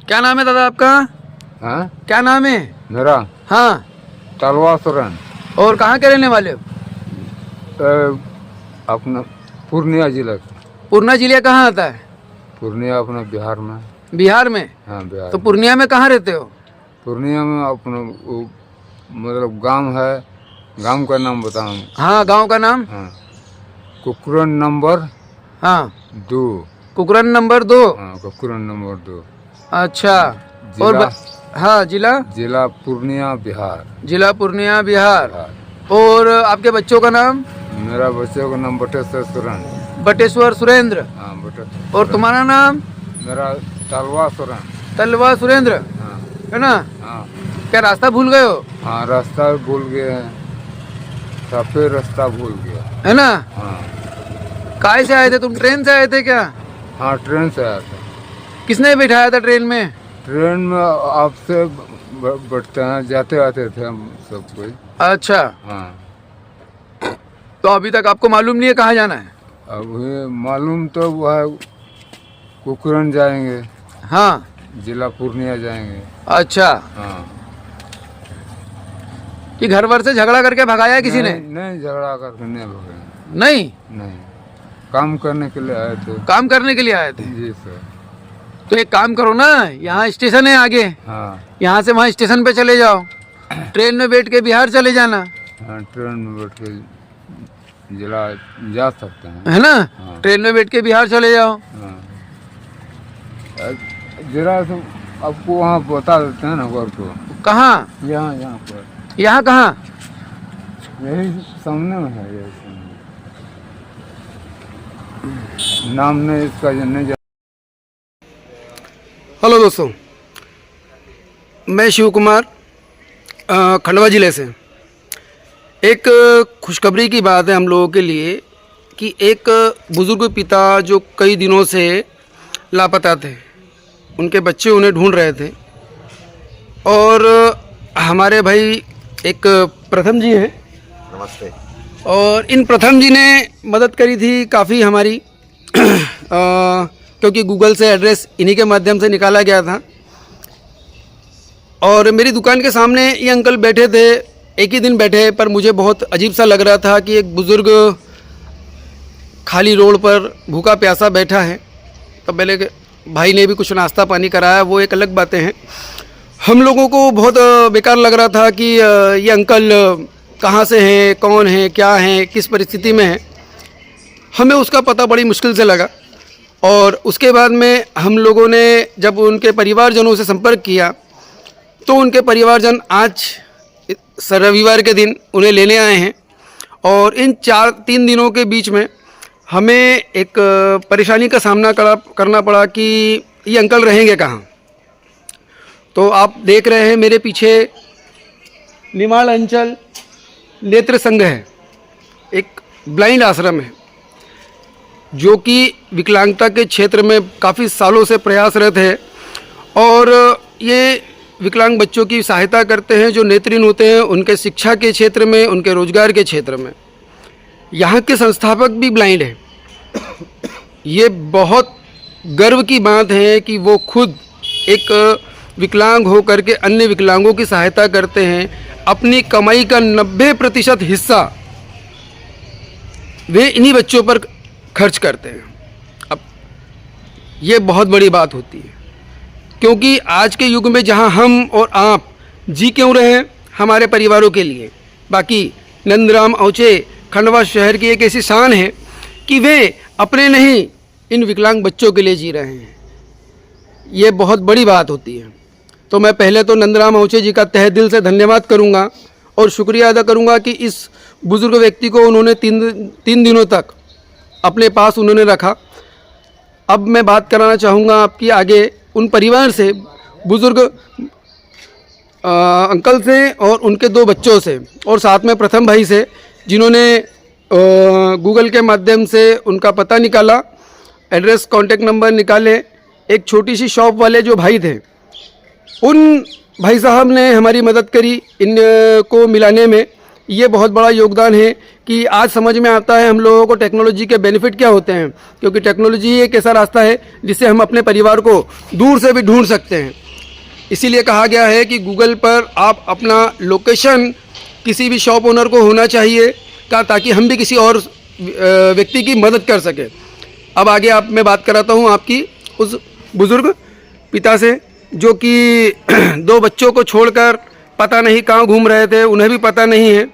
क्या नाम है दादा आपका? हाँ क्या नाम है? मेरा हाँ। तलवा सुरन और कहाँ के रहने वाले हो? अपना पूर्णिया जिला का। पूर्णिया जिले कहाँ आता है? पूर्णिया अपना बिहार में। बिहार में? हाँ बिहार तो में। पूर्णिया में कहाँ रहते हो? पूर्णिया में अपना मतलब गांव है। गांव का नाम बताऊँ? हाँ, गांव का नाम? हाँ, कुकरन नंबर हाँ, 2। कुकरन नंबर 2। हाँ, कुकरन नंबर 2। अच्छा। और जिला हाँ, जिला? जिला पूर्णिया बिहार। जिला पूर्णिया बिहार। बिहार। और आपके बच्चों का नाम? मेरा बच्चे का नाम बटेश्वर सुरन। बटेश्वर सुरेंद्र। हाँ बटेश्वर। और तुम्हारा नाम? मेरा तलवा सुरन। तलवा सुरेंद्र, हाँ है ना? हाँ क्या रास्ता भूल गए हो? हाँ, रास्ता भूल गए हैं। सफेद रास्ता भूल गया है ना? हाँ। काहे से आए थे तुम? ट्रेन से आए थे क्या? हाँ, ट्रेन से आया था। किसने बिठाया था ट्रेन में? ट्रेन में आपसे बैठते हैं, जाते आते थे हम सब कोई। अच्छा। हाँ, तो अभी तक आपको मालूम नहीं है कहाँ जाना है? अब ये मालूम तो वो है, कुकरन जाएंगे, हाँ। जिला पूर्णिया जाएंगे। अच्छा। हाँ। कि घर वर से झगड़ा करके भगाया है किसी ने? नहीं, झगड़ा करके नहीं भगे। नहीं, नहीं, काम करने के लिए आए थे। काम करने के लिए आए थे। जी सर। तो एक काम करो ना, यहाँ स्टेशन है आगे, हाँ यहाँ से वहाँ स्टेशन पे चले जाओ, ट्रेन में बैठ के बिहार चले जाना, हाँ, ट्रेन में बैठ के जिला जा सकते हैं। है ना? हाँ। ट्रेन में बैठ के बिहार चले जाओ। हाँ, जरा से आपको वहाँ बता देते हैं ना घर को। कहाँ? यहाँ पर। यहाँ कहाँ? यही सामने में है, यही सामने। नाम नहीं इसका नहीं। हेलो दोस्तों, मैं शिव कुमार, खंडवा ज़िले से। एक खुशखबरी की बात है हम लोगों के लिए कि एक बुज़ुर्ग पिता जो कई दिनों से लापता थे, उनके बच्चे उन्हें ढूंढ रहे थे, और हमारे भाई एक प्रथम जी हैं। नमस्ते। और इन प्रथम जी ने मदद करी थी काफ़ी हमारी, क्योंकि गूगल से एड्रेस इन्हीं के माध्यम से निकाला गया था। और मेरी दुकान के सामने ये अंकल बैठे थे, एक ही दिन बैठे, पर मुझे बहुत अजीब सा लग रहा था कि एक बुज़ुर्ग खाली रोड पर भूखा प्यासा बैठा है। तो पहले भाई ने भी कुछ नाश्ता पानी कराया, वो एक अलग बातें हैं। हम लोगों को बहुत बेकार लग रहा था कि ये अंकल कहाँ से हैं, कौन हैं, क्या हैं, किस परिस्थिति में हैं। हमें उसका पता बड़ी मुश्किल से लगा, और उसके बाद में हम लोगों ने जब उनके परिवारजनों से संपर्क किया तो उनके परिवारजन आज रविवार के दिन उन्हें लेने आए हैं। और इन 3 दिनों के बीच में हमें एक परेशानी का सामना करना पड़ा कि ये अंकल रहेंगे कहाँ। तो आप देख रहे हैं मेरे पीछे निमाड़ अंचल नेत्र संघ है, एक ब्लाइंड आश्रम है जो कि विकलांगता के क्षेत्र में काफ़ी सालों से प्रयासरत है, और ये विकलांग बच्चों की सहायता करते हैं जो नेत्रहीन होते हैं, उनके शिक्षा के क्षेत्र में, उनके रोजगार के क्षेत्र में। यहाँ के संस्थापक भी ब्लाइंड हैं। ये बहुत गर्व की बात है कि वो खुद एक विकलांग हो करके अन्य विकलांगों की सहायता करते हैं। अपनी कमाई का 90% हिस्सा वे इन्हीं बच्चों पर खर्च करते हैं। अब ये बहुत बड़ी बात होती है, क्योंकि आज के युग में जहां हम और आप जी क्यों रहे हैं हमारे परिवारों के लिए, बाकी नंदराम औचे खंडवा शहर की एक ऐसी शान है कि वे अपने नहीं इन विकलांग बच्चों के लिए जी रहे हैं। ये बहुत बड़ी बात होती है। तो मैं पहले तो नंदराम औचे जी का तहे दिल से धन्यवाद करूंगा और शुक्रिया अदा करूंगा कि इस बुज़ुर्ग व्यक्ति को उन्होंने 3 दिनों तक अपने पास उन्होंने रखा। अब मैं बात कराना चाहूँगा आपकी आगे उन परिवार से, बुज़ुर्ग अंकल से और उनके 2 बच्चों से, और साथ में प्रथम भाई से, जिन्होंने गूगल के माध्यम से उनका पता निकाला, एड्रेस, कॉन्टेक्ट नंबर निकाले। एक छोटी सी शॉप वाले जो भाई थे, उन भाई साहब ने हमारी मदद करी इनको मिलाने में, ये बहुत बड़ा योगदान है कि आज समझ में आता है हम लोगों को टेक्नोलॉजी के बेनिफिट क्या होते हैं, क्योंकि टेक्नोलॉजी एक ऐसा रास्ता है जिससे हम अपने परिवार को दूर से भी ढूंढ सकते हैं। इसीलिए कहा गया है कि गूगल पर आप अपना लोकेशन किसी भी शॉप ओनर को होना चाहिए ताकि हम भी किसी और व्यक्ति की मदद कर सकें। अब आगे मैं बात कराता हूँ आपकी उस बुज़ुर्ग पिता से जो कि 2 बच्चों को छोड़कर पता नहीं कहाँ घूम रहे थे, उन्हें भी पता नहीं है।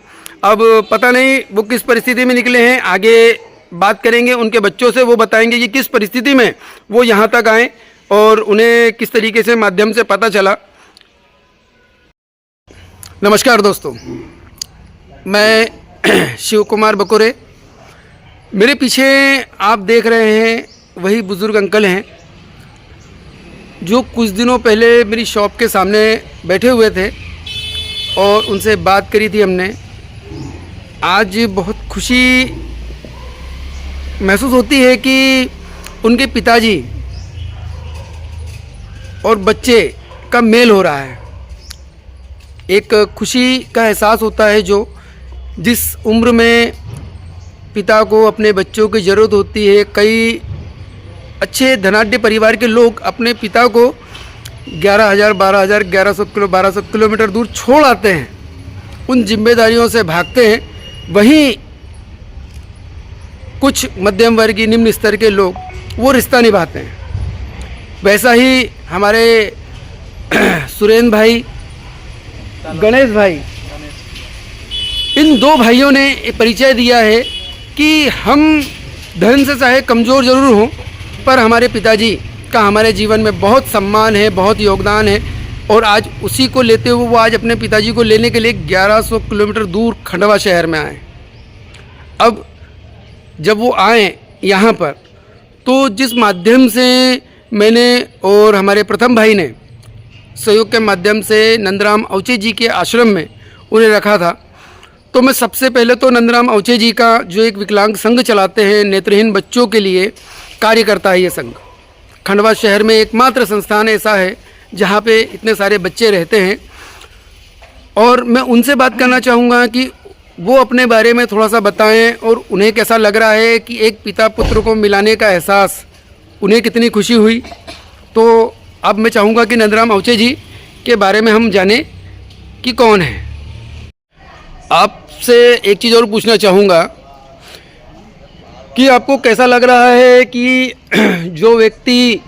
अब पता नहीं वो किस परिस्थिति में निकले हैं, आगे बात करेंगे उनके बच्चों से, वो बताएंगे कि किस परिस्थिति में वो यहाँ तक आए और उन्हें किस तरीके से माध्यम से पता चला। नमस्कार दोस्तों, मैं शिव कुमार बकोरे। मेरे पीछे आप देख रहे हैं वही बुज़ुर्ग अंकल हैं जो कुछ दिनों पहले मेरी शॉप के सामने बैठे हुए थे और उनसे बात करी थी हमने। आज बहुत खुशी महसूस होती है कि उनके पिताजी और बच्चे का मेल हो रहा है। एक खुशी का एहसास होता है जो जिस उम्र में पिता को अपने बच्चों की ज़रूरत होती है। कई अच्छे धनाढ्य परिवार के लोग अपने पिता को 11,000, 12,000, 1200 किलोमीटर दूर छोड़ आते हैं, उन जिम्मेदारियों से भागते हैं। वहीं कुछ मध्यम वर्गीय निम्न स्तर के लोग वो रिश्ता निभाते हैं। वैसा ही हमारे सुरेंद्र भाई, गणेश भाई, इन 2 भाइयों ने परिचय दिया है कि हम धन से चाहे कमज़ोर ज़रूर हों, पर हमारे पिताजी का हमारे जीवन में बहुत सम्मान है, बहुत योगदान है। और आज उसी को लेते हुए वो आज अपने पिताजी को लेने के लिए 1100 किलोमीटर दूर खंडवा शहर में आए। अब जब वो आए यहाँ पर, तो जिस माध्यम से मैंने और हमारे प्रथम भाई ने सहयोग के माध्यम से नंदराम अवचे जी के आश्रम में उन्हें रखा था, तो मैं सबसे पहले तो नंदराम अवचे जी का जो एक विकलांग संघ चलाते हैं नेत्रहीन बच्चों के लिए कार्य करता है, ये संघ खंडवा शहर में एकमात्र संस्थान ऐसा है जहाँ पे इतने सारे बच्चे रहते हैं। और मैं उनसे बात करना चाहूँगा कि वो अपने बारे में थोड़ा सा बताएं और उन्हें कैसा लग रहा है कि एक पिता पुत्र को मिलाने का एहसास उन्हें कितनी खुशी हुई। तो अब मैं चाहूँगा कि नंदराम अवचे जी के बारे में हम जानें कि कौन है। आपसे एक चीज़ और पूछना चाहूँगा कि आपको कैसा लग रहा है कि जो व्यक्ति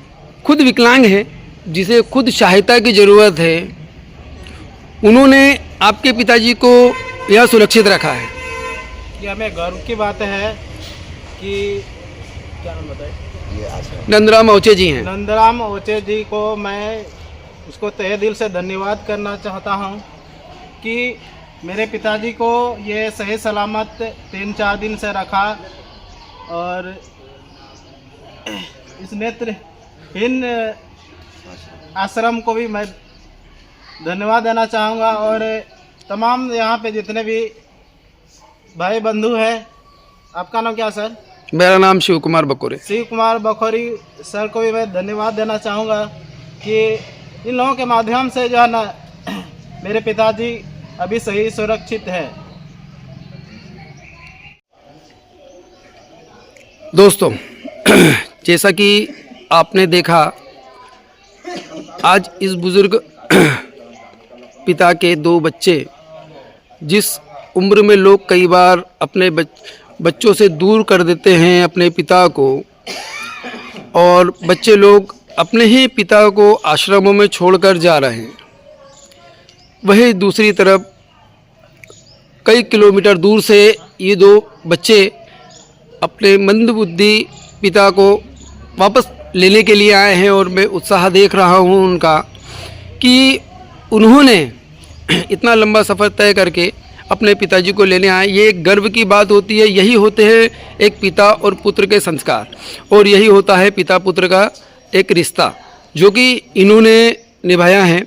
खुद विकलांग है, जिसे खुद सहायता की ज़रूरत है, उन्होंने आपके पिताजी को यह सुरक्षित रखा है। ये हमें गर्व की बात है कि क्या नाम बताए, नंदराम अवचे जी हैं। नंदराम अवचे जी को मैं उसको तहे दिल से धन्यवाद करना चाहता हूँ कि मेरे पिताजी को ये सही सलामत 3-4 दिन से रखा। और इस नेत्रहीन आश्रम को भी मैं धन्यवाद देना चाहूँगा। और तमाम यहाँ पे जितने भी भाई बंधु हैं। आपका नाम क्या सर? मेरा नाम शिव कुमार बकोरे। शिव कुमार बखोरी सर को भी मैं धन्यवाद देना चाहूँगा कि इन लोगों के माध्यम से जो है ना मेरे पिताजी अभी सही सुरक्षित है। दोस्तों, जैसा कि आपने देखा, आज इस बुज़ुर्ग पिता के 2 बच्चे, जिस उम्र में लोग कई बार अपने बच्चों से दूर कर देते हैं अपने पिता को, और बच्चे लोग अपने ही पिता को आश्रमों में छोड़कर जा रहे हैं, वहीं दूसरी तरफ कई किलोमीटर दूर से ये 2 बच्चे अपने मंदबुद्धि पिता को वापस लेने के लिए आए हैं। और मैं उत्साह देख रहा हूँ उनका कि उन्होंने इतना लंबा सफ़र तय करके अपने पिताजी को लेने आए। ये एक गर्व की बात होती है। यही होते हैं एक पिता और पुत्र के संस्कार, और यही होता है पिता पुत्र का एक रिश्ता जो कि इन्होंने निभाया है।